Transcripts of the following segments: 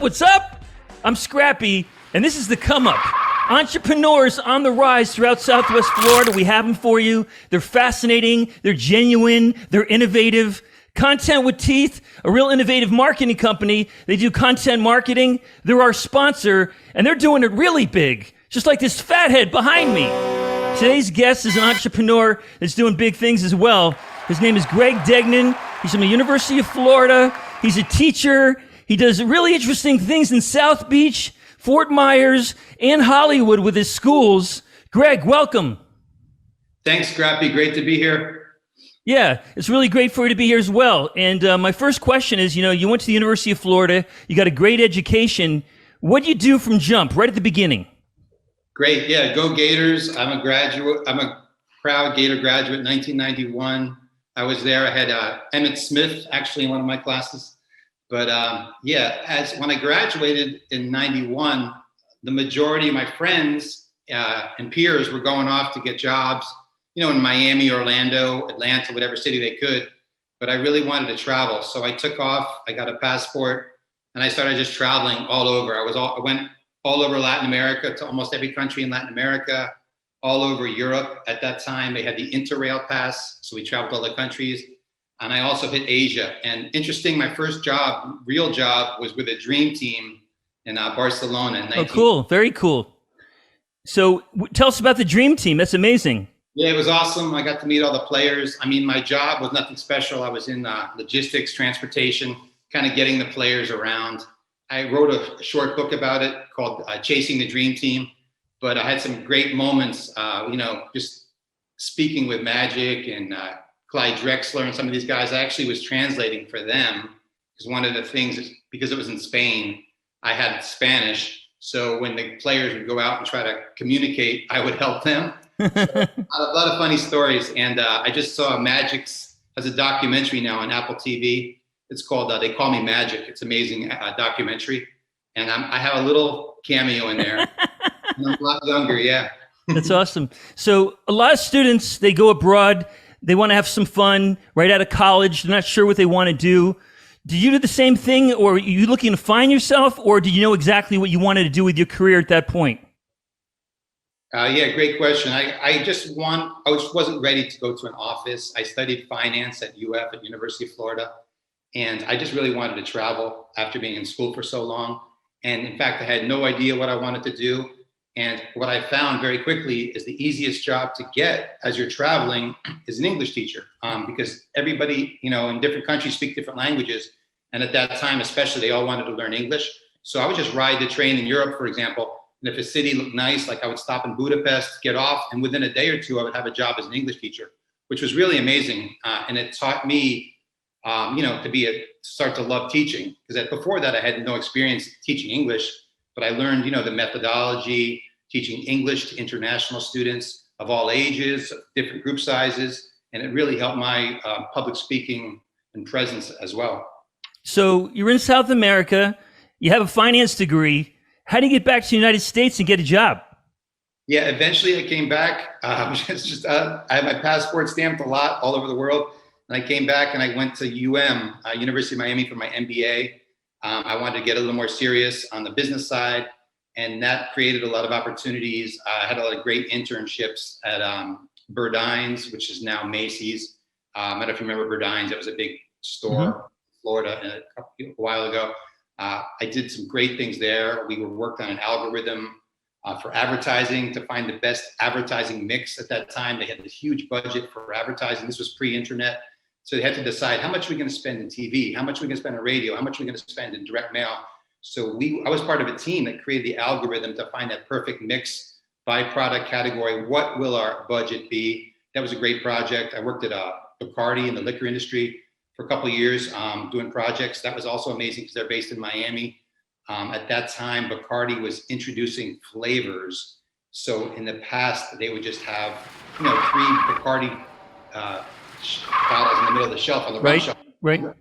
up? What's up? I'm Scrappy, and this is The Come Up. Entrepreneurs on the rise throughout Southwest Florida. We have them for you. They're fascinating. They're genuine. They're innovative. Content with Teeth, a real innovative marketing company. They do content marketing. They're our sponsor, and they're doing it really big, just like this fathead behind me. Today's guest is an entrepreneur that's doing big things as well. His name is Greg Degnan. He's from the University of Florida. He's a teacher. He does really interesting things in South Beach, Fort Myers, and Hollywood with his schools. Greg, welcome. Thanks, Scrappy. Great to be here. Yeah, it's really great for you to be here as well. And my first question is, you went to the University of Florida. You got a great education. What did you do from jump, right at the beginning? Great. Yeah, go Gators. I'm a graduate. I'm a proud Gator graduate, 1991. I was there. I had Emmett Smith actually in one of my classes. But when I graduated in 91, the majority of my friends and peers were going off to get jobs, in Miami, Orlando, Atlanta, whatever city they could. But I really wanted to travel. So I took off, I got a passport, and I started just traveling all over. I went all over Latin America, to almost every country in Latin America, all over Europe. At that time, they had the Interrail pass, so we traveled all the countries. And I also hit Asia. And interesting, my first job, real job, was with a dream team in Barcelona. Oh, cool. Very cool. So tell us about the dream team. That's amazing. Yeah, it was awesome. I got to meet all the players. I mean, my job was nothing special. I was in logistics, transportation, kind of getting the players around. I wrote a short book about it called Chasing the Dream Team. But I had some great moments, just speaking with Magic and Clyde Drexler and some of these guys. I actually was translating for them because one of the things is, because it was in Spain, I had Spanish. So when the players would go out and try to communicate, I would help them. So, a lot of funny stories. And I just saw Magic's has a documentary now on Apple TV. It's called They Call Me Magic. It's an amazing documentary. And I have a little cameo in there. And I'm a lot younger, yeah. That's awesome. So a lot of students, they go abroad. They want to have some fun right out of college. They're not sure what they want to do. Do you do the same thing, or are you looking to find yourself, or do you know exactly what you wanted to do with your career at that point? Yeah, great question. I wasn't ready to go to an office. I studied finance at UF at University of Florida, and I just really wanted to travel after being in school for so long. And in fact, I had no idea what I wanted to do. And what I found very quickly is the easiest job to get as you're traveling is an English teacher, because everybody, in different countries speak different languages. And at that time, especially, they all wanted to learn English. So I would just ride the train in Europe, for example. And if a city looked nice, like I would stop in Budapest, get off, and within a day or two, I would have a job as an English teacher, which was really amazing. And it taught me, to start to love teaching, because before that, I had no experience teaching English. But I learned, the methodology, teaching English to international students of all ages, different group sizes, and it really helped my public speaking and presence as well. So you're in South America, you have a finance degree. How do you get back to the United States and get a job? Yeah, eventually I came back. I had my passport stamped a lot all over the world. And I came back and I went to University of Miami for my MBA. I wanted to get a little more serious on the business side, and that created a lot of opportunities. I had a lot of great internships at Burdines, which is now Macy's. I don't know if you remember Burdines. It was a big store in Florida a while ago. I did some great things there. We worked on an algorithm for advertising to find the best advertising mix at that time. They had this huge budget for advertising. This was pre-internet. So they had to decide how much are we going to spend in TV, how much are we going to spend on radio, how much are we going to spend in direct mail. So I was part of a team that created the algorithm to find that perfect mix by product category. What will our budget be? That was a great project. I worked at Bacardi in the liquor industry for a couple of years doing projects. That was also amazing because they're based in Miami. At that time, Bacardi was introducing flavors. So in the past, they would just have, 3 Bacardi bottles in the middle of the shelf on the right shelf. Right. There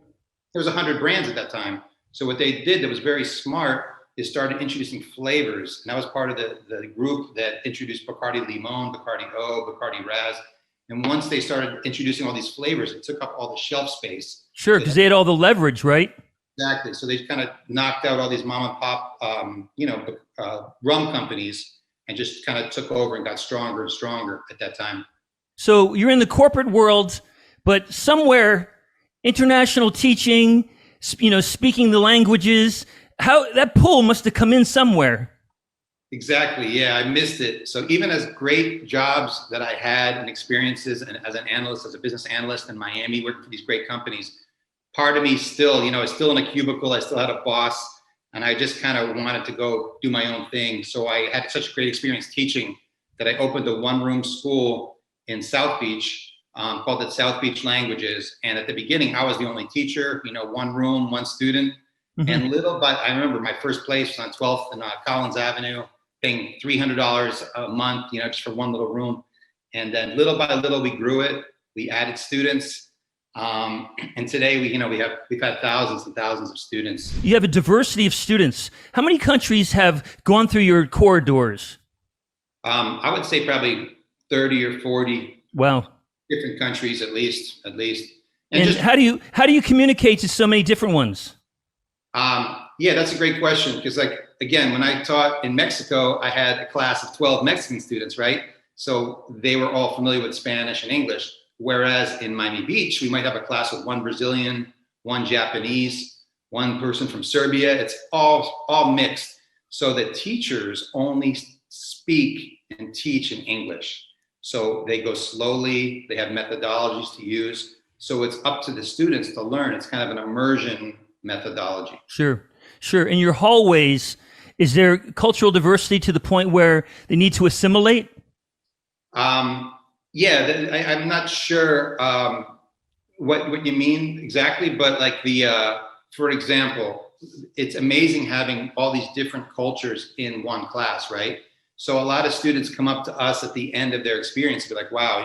was 100 brands at that time. So what they did that was very smart is started introducing flavors. And I was part of the group that introduced Bacardi Limon, Bacardi O, Bacardi Raz. And once they started introducing all these flavors, it took up all the shelf space. Sure, because they had all the leverage, right? Exactly. So they kind of knocked out all these mom and pop, rum companies and just kind of took over and got stronger and stronger at that time. So you're in the corporate world, but somewhere international teaching, speaking the languages, how that pull must have come in somewhere. Exactly. Yeah, I missed it. So even as great jobs that I had and experiences and as an analyst, as a business analyst in Miami, working for these great companies, part of me still, I was still in a cubicle. I still had a boss and I just kind of wanted to go do my own thing. So I had such a great experience teaching that I opened a one-room school in South Beach, called it South Beach Languages. And at the beginning, I was the only teacher, one room, one student. Mm-hmm. And little by, I remember my first place was on 12th and Collins Avenue, paying $300 a month, just for one little room. And then little by little, we grew it. We added students. And today we've had thousands and thousands of students. You have a diversity of students. How many countries have gone through your corridors? I would say probably 30 or 40. Wow. Different countries, at least. And how do you communicate to so many different ones? Yeah, that's a great question. Because again, when I taught in Mexico, I had a class of 12 Mexican students, right? So they were all familiar with Spanish and English. Whereas in Miami Beach, we might have a class with one Brazilian, one Japanese, one person from Serbia. It's all mixed. So the teachers only speak and teach in English. So they go slowly, they have methodologies to use. So it's up to the students to learn. It's kind of an immersion methodology. Sure. In your hallways, is there cultural diversity to the point where they need to assimilate? Yeah, I'm not sure what you mean exactly, but for example, it's amazing having all these different cultures in one class, right? So a lot of students come up to us at the end of their experience and be like, wow,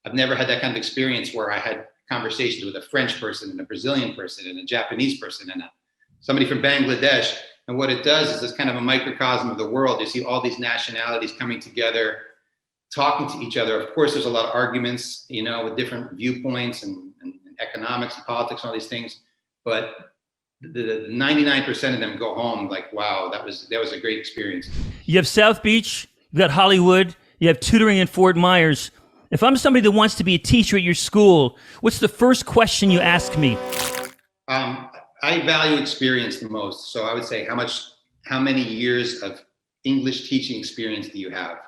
I've never had that kind of experience where I had conversations with a French person and a Brazilian person and a Japanese person and somebody from Bangladesh. And what it does is it's kind of a microcosm of the world. You see all these nationalities coming together, talking to each other. Of course, there's a lot of arguments, with different viewpoints and economics and politics and all these things. But the 99% of them go home like, wow, that was a great experience. You have South Beach, you've got Hollywood, you have tutoring in Fort Myers. If I'm somebody that wants to be a teacher at your school, what's the first question you ask me? I value experience the most. So I would say, how many years of English teaching experience do you have?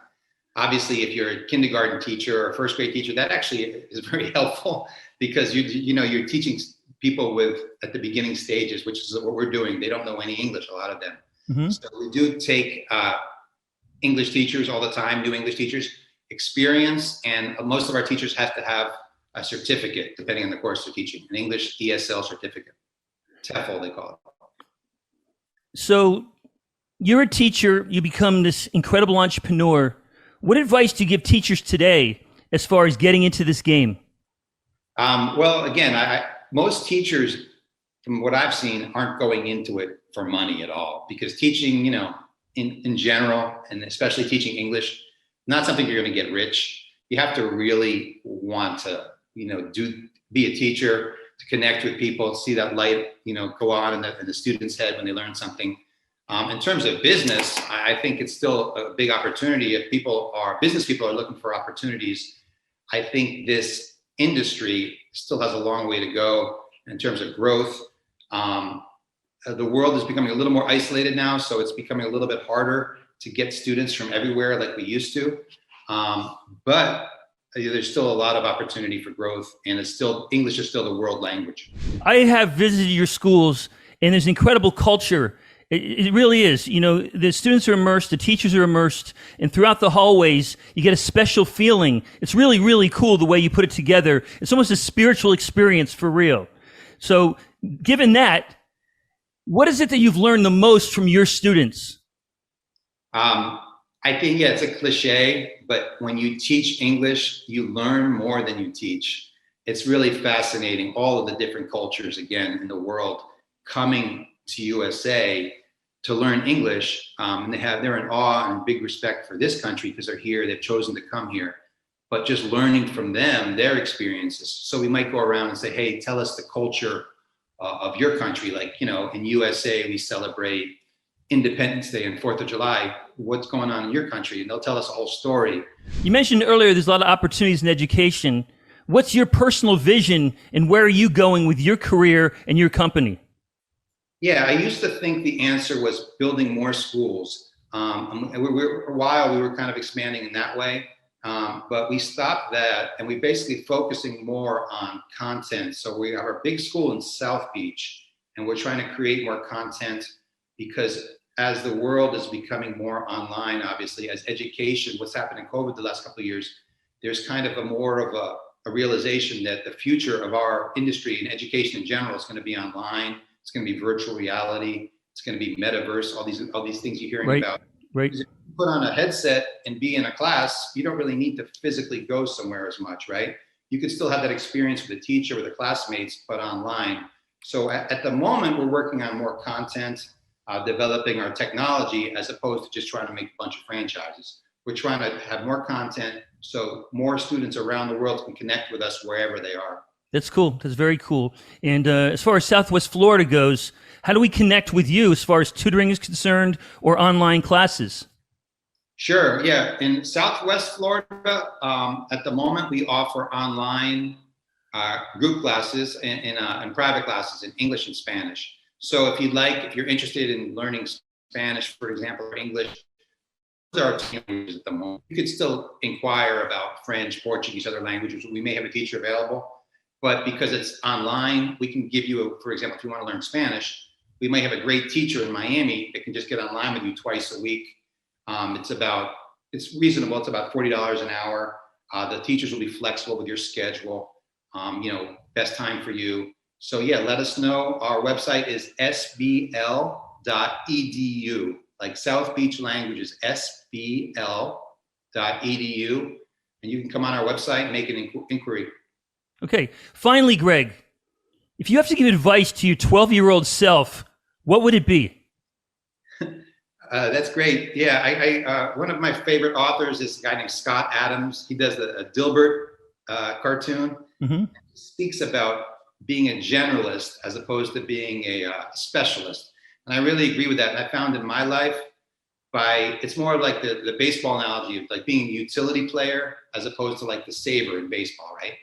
Obviously, if you're a kindergarten teacher or a first grade teacher, that actually is very helpful because you're teaching people at the beginning stages, which is what we're doing. They don't know any English, a lot of them. Mm-hmm. So we do take English teachers all the time, new English teachers, experience, and most of our teachers have to have a certificate, depending on the course they're teaching, an English ESL certificate, TEFL they call it. So you're a teacher, you become this incredible entrepreneur. What advice do you give teachers today as far as getting into this game? Well, again, most teachers, from what I've seen, aren't going into it for money at all, because teaching, in general, and especially teaching English, not something you're going to get rich. You have to really want to, be a teacher, to connect with people, see that light, go on in the student's head when they learn something. In terms of business, I think it's still a big opportunity. If business people are looking for opportunities, I think this industry still has a long way to go in terms of growth. The world is becoming a little more isolated now, so it's becoming a little bit harder to get students from everywhere like we used to. But there's still a lot of opportunity for growth, and English is still the world language. I have visited your schools, and there's incredible culture. It really is. The students are immersed, the teachers are immersed, and throughout the hallways, you get a special feeling. It's really, really cool the way you put it together. It's almost a spiritual experience for real. So given that, what is it that you've learned the most from your students? I think, it's a cliche, but when you teach English, you learn more than you teach. It's really fascinating, all of the different cultures, again, in the world coming to USA to learn English, and they're in awe and big respect for this country because they're here, they've chosen to come here, but just learning from them, their experiences. So we might go around and say, hey, tell us the culture of your country. Like, in USA, we celebrate Independence Day and 4th of July. What's going on in your country? And they'll tell us a whole story. You mentioned earlier there's a lot of opportunities in education. What's your personal vision and where are you going with your career and your company? Yeah, I used to think the answer was building more schools. For a while, we were kind of expanding in that way, but we stopped that and we basically focusing more on content. So we have our big school in South Beach, and we're trying to create more content because as the world is becoming more online, obviously, as education, what's happened in COVID the last couple of years, there's kind of more of a realization that the future of our industry and education in general is going to be online. It's going to be virtual reality. It's going to be metaverse. All these things you're hearing about. Right. If you put on a headset and be in a class, you don't really need to physically go somewhere as much, right? You could still have that experience with a teacher, with the classmates, but online. So at the moment, we're working on more content, developing our technology, as opposed to just trying to make a bunch of franchises. We're trying to have more content so more students around the world can connect with us wherever they are. That's cool. That's very cool. And as far as Southwest Florida goes, how do we connect with you as far as tutoring is concerned or online classes? Sure. Yeah. In Southwest Florida, at the moment, we offer online group classes and private classes in English and Spanish. So if you're interested in learning Spanish, for example, or English, those are our two languages at the moment. You could still inquire about French, Portuguese, other languages. We may have a teacher available, but because it's online, we can give you, for example, if you want to learn Spanish, we might have a great teacher in Miami that can just get online with you twice a week. It's reasonable. It's about $40 an hour. The teachers will be flexible with your schedule. Best time for you. So yeah, let us know. Our website is sbl.edu, like South Beach Languages, sbl.edu. And you can come on our website and make an inquiry. Okay. Finally, Greg, if you have to give advice to your 12-year-old self, what would it be? That's great. Yeah, I one of my favorite authors is a guy named Scott Adams. He does a Dilbert cartoon. Mm-hmm. He speaks about being a generalist as opposed to being a specialist. And I really agree with that. And I found in my life, it's more like the baseball analogy of like being a utility player as opposed to like the saver in baseball, right?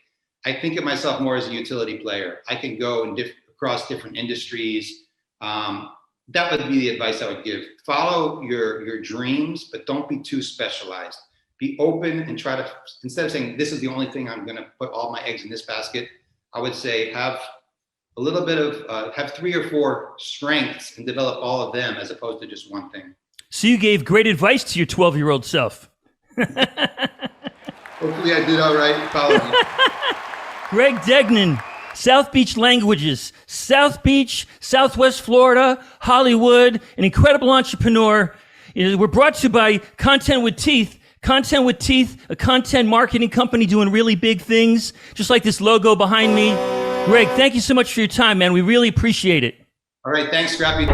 I think of myself more as a utility player. I can go across different industries. That would be the advice I would give. Follow your dreams, but don't be too specialized. Be open and try to, instead of saying, this is the only thing I'm going to put all my eggs in this basket, I would say have a little bit of, have 3 or 4 strengths and develop all of them as opposed to just one thing. So you gave great advice to your 12-year-old self. Hopefully I did all right. Follow me. Greg Degnan, South Beach Languages, South Beach, Southwest Florida, Hollywood, an incredible entrepreneur. We're brought to you by Content with Teeth. Content with Teeth, a content marketing company doing really big things, just like this logo behind me. Greg, thank you so much for your time, man. We really appreciate it. All right. Thanks, Scrappy.